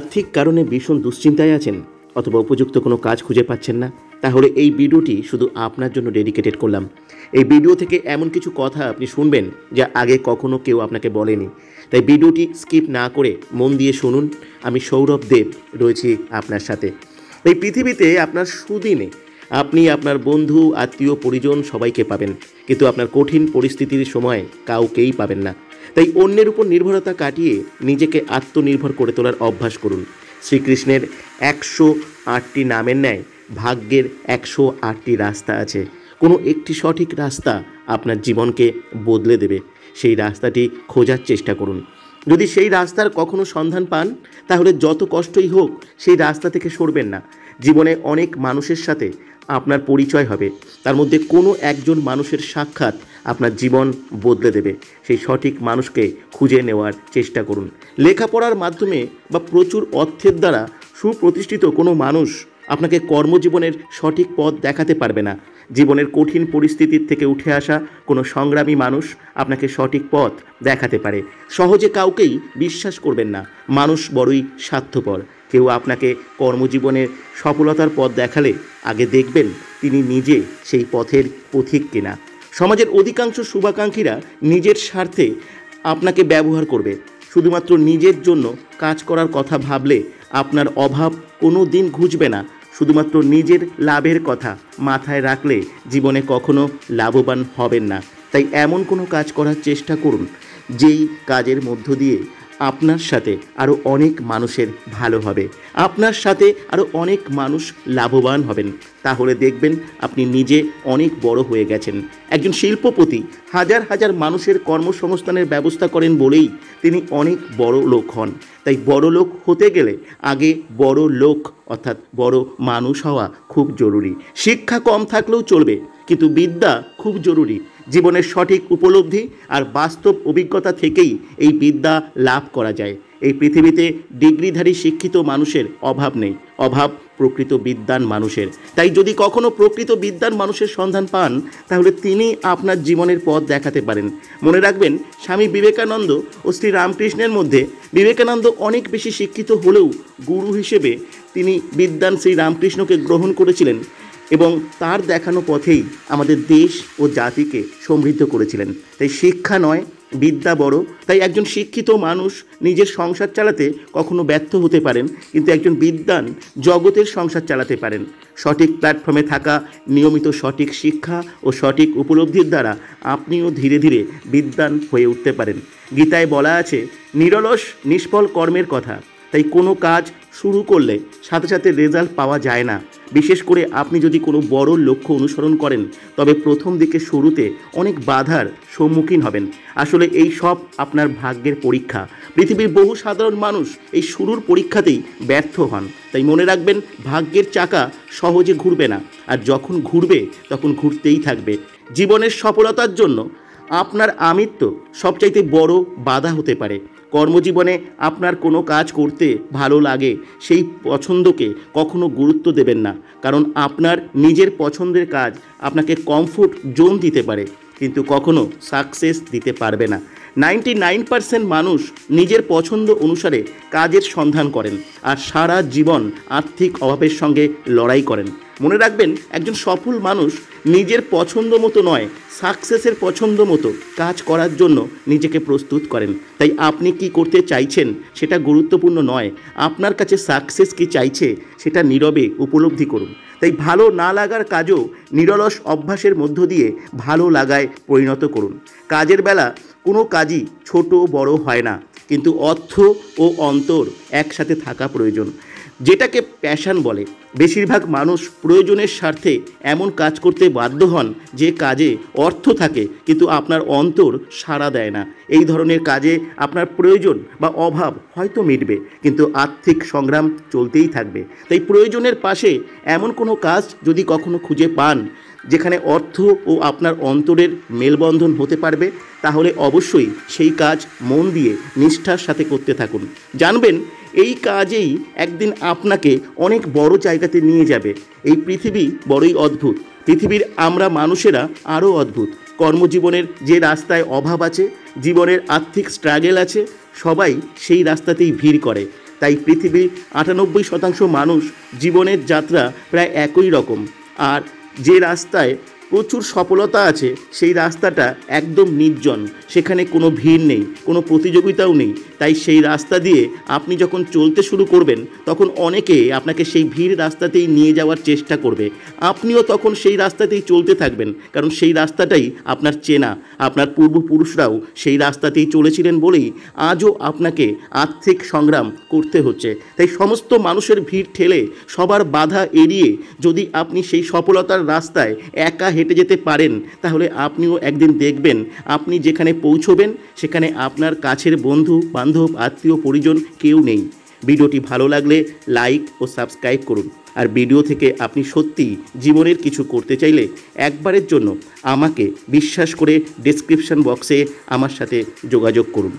আর্থিক কারণে ভীষণ দুশ্চিন্তায় আছেন অথবা উপযুক্ত কোনো কাজ খুঁজে পাচ্ছেন না, তাহলে এই ভিডিওটি শুধু আপনার জন্য ডেডিকেটেড করলাম। এই ভিডিও থেকে এমন কিছু কথা আপনি শুনবেন যা আগে কখনো কেউ আপনাকে বলেনি। তাই ভিডিওটি স্কিপ না করে মন দিয়ে শুনুন। আমি সৌরভ দেব রয়েছি আপনার সাথে। এই পৃথিবীতে আপনার সুদিনে আপনি আপনার বন্ধু, আত্মীয়, পরিজন সবাইকে পাবেন, কিন্তু আপনার কঠিন পরিস্থিতির সময় কাউকেই পাবেন না। তাই অন্যের উপর নির্ভরতা কাটিয়ে নিজেকে আত্মনির্ভর করে তোলার অভ্যাস করুন। শ্রীকৃষ্ণের 108টি নামের ন্যায় ভাগ্যের 108টি রাস্তা আছে। কোনো একটি সঠিক রাস্তা আপনার জীবনকে বদলে দেবে। সেই রাস্তাটি খোঁজার চেষ্টা করুন। যদি সেই রাস্তার কখনো সন্ধান পান, তাহলে যত কষ্টই হোক সেই রাস্তা থেকে সরবেন না। জীবনে অনেক মানুষের সাথে আপনার পরিচয় হবে, তার মধ্যে কোনো একজন মানুষের সাক্ষাৎ আপনার জীবন বদলে দেবে। সেই সঠিক মানুষকে খুঁজে নেওয়ার চেষ্টা করুন। লেখাপড়ার মাধ্যমে বা প্রচুর অর্থের দ্বারা সুপ্রতিষ্ঠিত কোনো মানুষ আপনাকে কর্মজীবনের সঠিক পথ দেখাতে পারবে না। জীবনের কঠিন পরিস্থিতির থেকে উঠে আসা কোনো সংগ্রামী মানুষ আপনাকে সঠিক পথ দেখাতে পারে। সহজে কাউকেই বিশ্বাস করবেন না, মানুষ বড়ই স্বার্থপর। কেউ আপনাকে কর্মজীবনের সফলতার পথ দেখালে আগে দেখবেন তিনি নিজে সেই পথের পথিক কিনা। সমাজের অধিকাংশ শুভাকাঙ্ক্ষীরা নিজের স্বার্থে আপনাকে ব্যবহার করবে। শুধুমাত্র নিজের জন্য কাজ করার কথা ভাবলে আপনার অভাব কোনো দিন ঘুচবে না। শুধুমাত্র নিজের লাভের কথা মাথায় রাখলে জীবনে কখনো লাভবান হবেন না। তাই এমন কোনো কাজ করার চেষ্টা করুন যেই কাজের মধ্য দিয়ে আপনার সাথে আরও অনেক মানুষের ভালো হবে, আপনার সাথে আরও অনেক মানুষ লাভবান হবেন। তাহলে দেখবেন আপনি নিজে অনেক বড় হয়ে গেছেন। একজন শিল্পপতি হাজার হাজার মানুষের কর্মসংস্থানের ব্যবস্থা করেন বলেই তিনি অনেক বড় লোক হন। তাই বড় লোক হতে গেলে আগে বড় লোক অর্থাৎ বড় মানুষ হওয়া খুব জরুরি। শিক্ষা কম থাকলেও চলবে, কিন্তু বিদ্যা খুব জরুরি। জীবনের সঠিক উপলব্ধি আর বাস্তব অভিজ্ঞতা থেকেই এই বিদ্যা লাভ করা যায়। এই পৃথিবীতে ডিগ্রিধারী শিক্ষিত মানুষের অভাব নেই, অভাব প্রকৃত বিদ্বান মানুষের। তাই যদি কখনো প্রকৃত বিদ্বান মানুষের সন্ধান পান, তাহলে তিনি আপনার জীবনের পথ দেখাতে পারেন। মনে রাখবেন, স্বামী বিবেকানন্দ ও শ্রী রামকৃষ্ণের মধ্যে বিবেকানন্দ অনেক বেশি শিক্ষিত হলেও গুরু হিসেবে তিনি বিদ্বান শ্রী রামকৃষ্ণকে গ্রহণ করেছিলেন এবং তার দেখানো পথেই আমাদের দেশ ও জাতিকে সমৃদ্ধ করেছিলেন। তাই শিক্ষা নয়, বিদ্যা বড়। তাই একজন শিক্ষিত মানুষ নিজের সংসার চালাতে কখনো ব্যর্থ হতে পারেন, কিন্তু একজন বিদ্বান জগতের সংসার চালাতে পারেন। সঠিক প্ল্যাটফর্মে থাকা, নিয়মিত সঠিক শিক্ষা ও সঠিক উপলব্ধির দ্বারা আপনিও ধীরে ধীরে বিদ্বান হয়ে উঠতে পারেন। গীতায় বলা আছে নিরলস নিষ্ফল কর্মের কথা। তাই কোনো কাজ শুরু করলে সাথে সাথে রেজাল্ট পাওয়া যায় না। বিশেষ করে আপনি যদি কোনো বড় লক্ষ্য অনুসরণ করেন, তবে প্রথম দিকে শুরুতে অনেক বাধার সম্মুখীন হবেন। আসলে এই সব আপনার ভাগ্যের পরীক্ষা। পৃথিবীর বহু সাধারণ মানুষ এই শুরুর পরীক্ষাতেই ব্যর্থ হন। তাই মনে রাখবেন, ভাগ্যের চাকা সহজে ঘুরবে না, আর যখন ঘুরবে তখন ঘুরতেই থাকবে। জীবনের সফলতার জন্য আপনার আমিত্ব সবচাইতে বড় বাধা হতে পারে। কর্মজীবনে আপনার কোনো কাজ করতে ভালো লাগে, সেই পছন্দকে কখনো গুরুত্ব দেবেন না, কারণ আপনার নিজের পছন্দের কাজ আপনাকে কমফোর্ট জোন দিতে পারে, কিন্তু কখনো সাকসেস দিতে পারবে না। 99% মানুষ নিজের পছন্দ অনুসারে কাজের সন্ধান করেন আর সারা জীবন আর্থিক অভাবের সঙ্গে লড়াই করেন। মনে রাখবেন, একজন সফল মানুষ নিজের পছন্দ মতো নয়, সাকসেসের পছন্দ মতো কাজ করার জন্য নিজেকে প্রস্তুত করেন। তাই আপনি কি করতে চাইছেন সেটা গুরুত্বপূর্ণ নয়, আপনার কাছে সাকসেস কি চাইছে সেটা নীরবে উপলব্ধি করুন। তাই ভালো না লাগার কাজও নিরলস অভ্যাসের মধ্য দিয়ে ভালো লাগায় পরিণত করুন। কাজের বেলা কোনো কাজই ছোট বড় হয় না, কিন্তু অর্থ ও অন্তর একসাথে থাকা প্রয়োজন, যেটাকে প্যাশন বলে। বেশিরভাগ মানুষ প্রয়োজনের স্বার্থে এমন কাজ করতে বাধ্য হন যে কাজে অর্থ থাকে কিন্তু আপনার অন্তর সাড়া দেয় না। এই ধরনের কাজে আপনার প্রয়োজন বা অভাব হয়তো মিটবে, কিন্তু আর্থিক সংগ্রাম চলতেই থাকবে। তাই প্রয়োজনের পাশে এমন কোনো কাজ যদি কখনো খুঁজে পান যেখানে অর্থ ও আপনার অন্তরের মেলবন্ধন হতে পারবে, তাহলে অবশ্যই সেই কাজ মন দিয়ে নিষ্ঠার সাথে করতে থাকুন। জানবেন, এই কাজেই একদিন আপনাকে অনেক বড় জায়গাতে নিয়ে যাবে। এই পৃথিবী বড়ই অদ্ভুত। পৃথিবীর আমরা মানুষেরা আরও অদ্ভুত। কর্মজীবনের যে রাস্তায় অভাব আছে, জীবনের আর্থিক স্ট্রাগল আছে, সবাই সেই রাস্তাতেই ভিড় করে। তাই পৃথিবীর 98% মানুষ জীবনের যাত্রা প্রায় একই রকম। আর যে রাস্তায় প্রচুর সফলতা আছে সেই রাস্তাটা একদম নির্জন, সেখানে কোনো ভিড় নেই, কোনো প্রতিযোগিতাও নেই। তাই সেই রাস্তা দিয়ে আপনি যখন চলতে শুরু করবেন তখন অনেকে আপনাকে সেই ভিড় রাস্তাতেই নিয়ে যাওয়ার চেষ্টা করবে, আপনিও তখন সেই রাস্তাতেই চলতে থাকবেন, কারণ সেই রাস্তাটাই আপনার চেনা। আপনার পূর্বপুরুষরাও সেই রাস্তাতেই চলেছিলেন বলেই আজও আপনাকে আর্থিক সংগ্রাম করতে হচ্ছে। তাই সমস্ত মানুষের ভিড় ঠেলে সবার বাধা এড়িয়ে যদি আপনি সেই সফলতার রাস্তায় একা হেঁটে যেতে পারেন, তাহলে আপনিও একদিন দেখবেন আপনি যেখানে পৌঁছবেন সেখানে আপনার কাছের বন্ধু বান্ধব আত্মীয় পরিজন কেউ নেই। ভিডিওটি ভালো লাগলে লাইক ও সাবস্ক্রাইব করুন। আর ভিডিও থেকে আপনি সত্যিই জীবনের কিছু করতে চাইলে একবারের জন্য আমাকে বিশ্বাস করে ডেসক্রিপশন বক্সে আমার সাথে যোগাযোগ করুন।